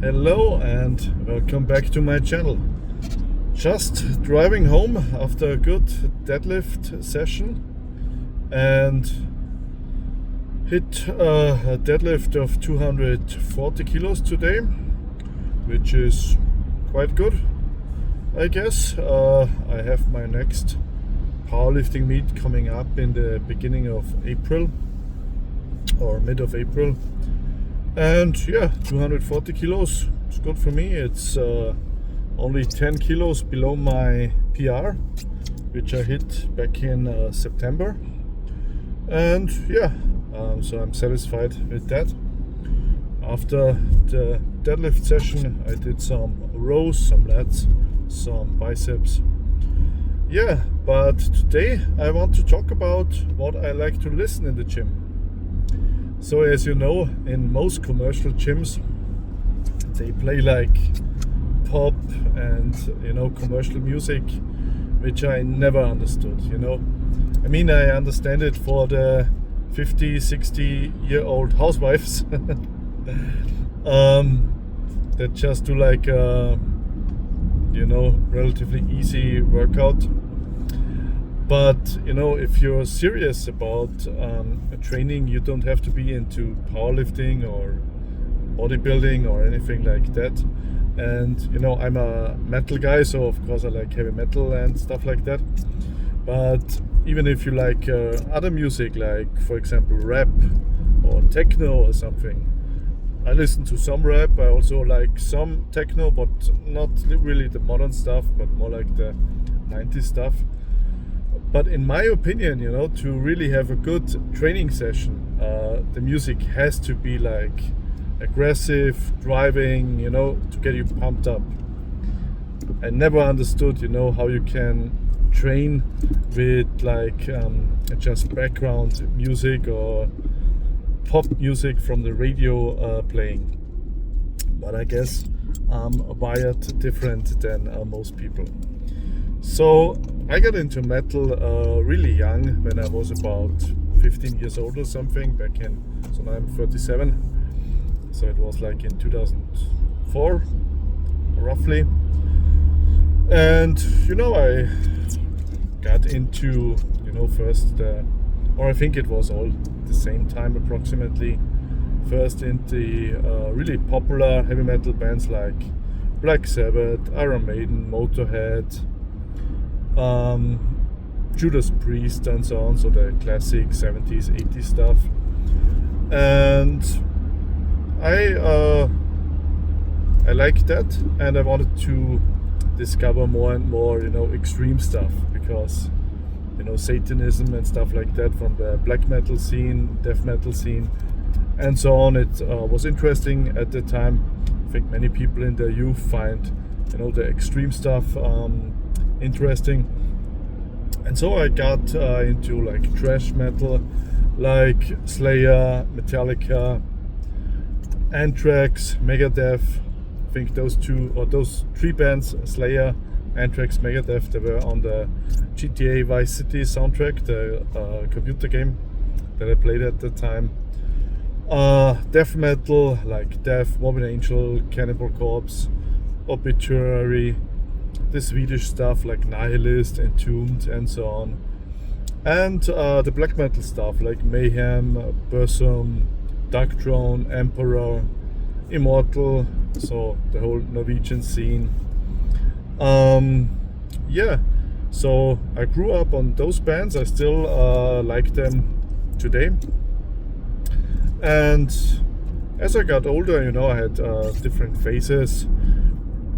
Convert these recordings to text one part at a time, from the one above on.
Hello and welcome back to my channel. Just driving home after a good deadlift session and hit a deadlift of 240 kilos today, which is quite good, I guess. I have my next powerlifting meet coming up in the beginning of April or mid of April. And yeah, 240 kilos, it's good for me. It's only 10 kilos below my PR, which I hit back in September. And yeah, so I'm satisfied with that. After the deadlift session, I did some rows, some lats, some biceps. Yeah, but today I want to talk about what I like to listen in the gym. So as you know, in most commercial gyms, they play like pop and, commercial music, which I never understood, I mean, I understand it for the 50, 60-year-old housewives that just do like relatively easy workout. But if you're serious about training, you don't have to be into powerlifting or bodybuilding or anything like that. And I'm a metal guy, so of course I like heavy metal and stuff like that. But even if you like other music, like for example rap or techno or something, I listen to some rap. I also like some techno, but not really the modern stuff, but more like the 90s stuff. But in my opinion, to really have a good training session, the music has to be like aggressive, driving, to get you pumped up. I never understood, how you can train with like just background music or pop music from the radio playing. But I guess I'm wired different than most people. So I got into metal really young, when I was about 15 years old or something, so now I'm 37. So it was like in 2004, roughly. And I got into, first, or I think it was all the same time approximately, first into really popular heavy metal bands like Black Sabbath, Iron Maiden, Motorhead, Judas Priest and so on, so the classic 70s, 80s stuff. And I liked that, and I wanted to discover more and more, extreme stuff, because Satanism and stuff like that from the black metal scene, death metal scene, and so on. It was interesting at the time. I think many people in their youth find, the extreme stuff interesting. And so I got into like thrash metal, like Slayer, Metallica, Anthrax, Megadeth. I think those three bands, Slayer, Anthrax, Megadeth, they were on the GTA Vice City soundtrack, the computer game that I played at the time. Death metal like Death, Morbid Angel, Cannibal Corpse, Obituary, the Swedish stuff like Nihilist, Entombed, and so on. And the black metal stuff like Mayhem, Burzum, Darkthrone, Emperor, Immortal, so the whole Norwegian scene. So I grew up on those bands. I still like them today. And as I got older, I had different phases.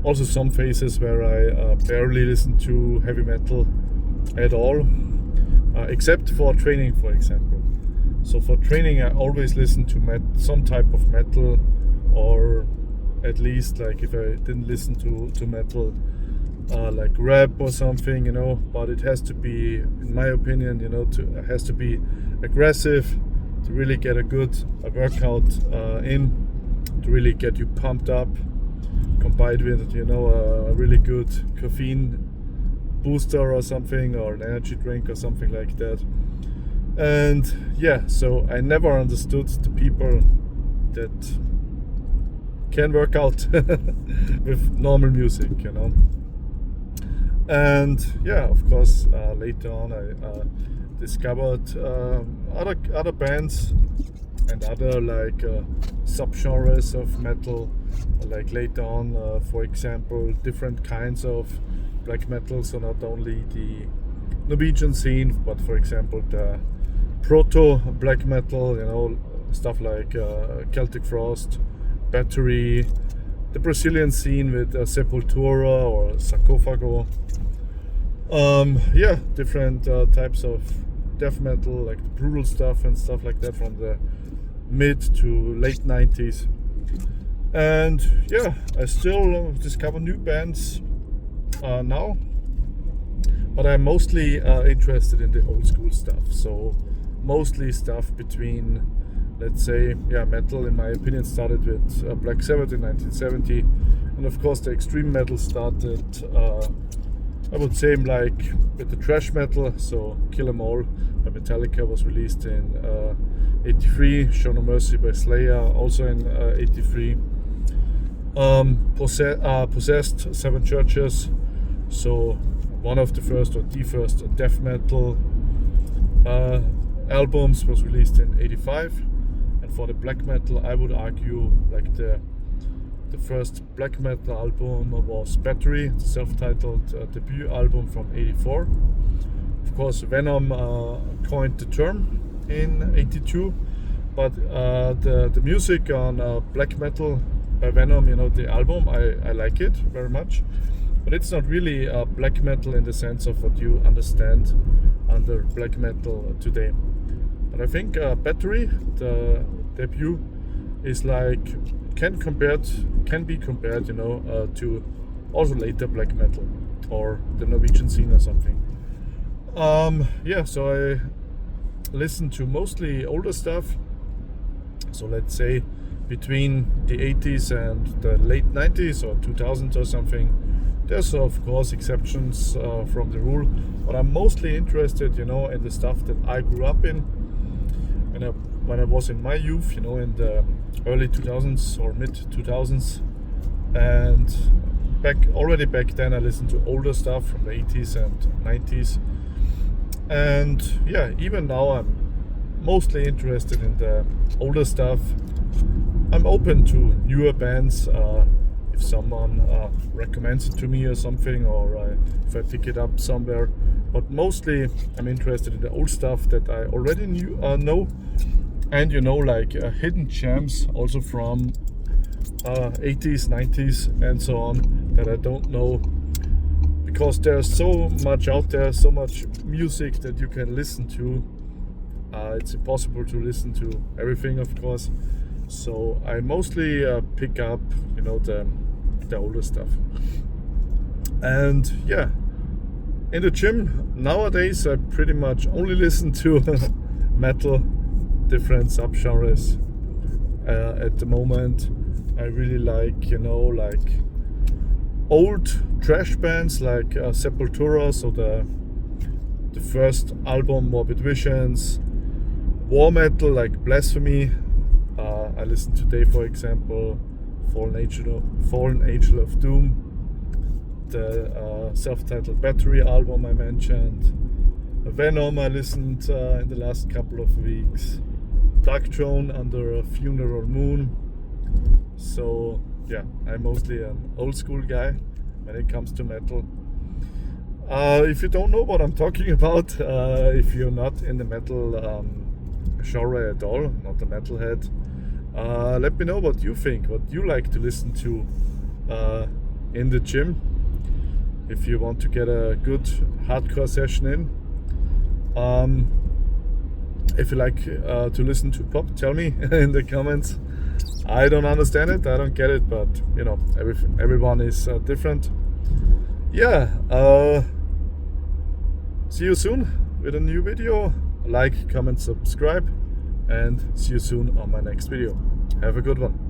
Also some phases where I barely listened to heavy metal at all, except for training, for example. So for training, I always listened to some type of metal, or at least like if I didn't listen to metal, like rap or something, but it has to be, in my opinion, it has to be aggressive to really get a good workout in, to really get you pumped up, combined with a really good caffeine booster or something, or an energy drink or something like that. And yeah, so I never understood the people that can work out with normal music, you know. And yeah, of course, later on I discovered other bands and other like subgenres of metal. Like later on, for example, different kinds of black metal. So not only the Norwegian scene, but for example the proto black metal, you know, stuff like Celtic Frost, Battery, the Brazilian scene with Sepultura or Sarcófago. Yeah, different types of death metal, like the brutal stuff and stuff like that from the mid to late 90s. And yeah, I still discover new bands now, but I'm mostly interested in the old school stuff. So mostly stuff between, let's say, yeah, metal in my opinion started with Black Sabbath in 1970, and of course the extreme metal started I would say like with the thrash metal. So Kill 'Em All by Metallica was released in 83, Show No Mercy by Slayer also in 83. Possessed, Seven Churches, so one of the first or the first death metal albums was released in 85. And for the black metal, I would argue like the first black metal album was Battery, the self-titled debut album from 84. Of course, Venom coined the term in 82, but the music on black metal by Venom, you know, the album, I like it very much, but it's not really black metal in the sense of what you understand under black metal today. But I think Battery, the debut, is like can be compared, you know, to also later black metal or the Norwegian scene or something. Yeah, so I listen to mostly older stuff. So let's say between the 80s and the late 90s or 2000s or something. There's of course exceptions from the rule, but I'm mostly interested, you know, in the stuff that I grew up in. And when I was in my youth, you know, in the early 2000s or mid 2000s, and back then I listened to older stuff from the 80s and 90s. And yeah, even now I'm mostly interested in the older stuff. I'm open to newer bands if someone recommends it to me or something, or if I pick it up somewhere. But mostly I'm interested in the old stuff that I already know, and you know, like hidden gems also from 80s, 90s and so on that I don't know, because there's so much out there, so much music that you can listen to. It's impossible to listen to everything, of course. So I mostly pick up, you know, the older stuff. And yeah, in the gym nowadays I pretty much only listen to metal, different subgenres. At the moment I really like, you know, like old thrash bands like Sepultura, so the first album Morbid Visions, war metal like Blasphemy. I listen today, for example, Fallen Angel of Doom, the self-titled Battery album I mentioned, Venom I listened in the last couple of weeks, Dark Throne under a Funeral Moon. So yeah, I'm mostly an old school guy when it comes to metal. If you don't know what I'm talking about, if you're not in the metal genre at all, not a metalhead, let me know what you think, what you like to listen to in the gym. If you want to get a good hardcore session in. If you like to listen to pop, tell me in the comments. I don't understand it, I don't get it, but you know, everyone is different. Yeah, see you soon with a new video. Like, comment, subscribe, and see you soon on my next video. Have a good one.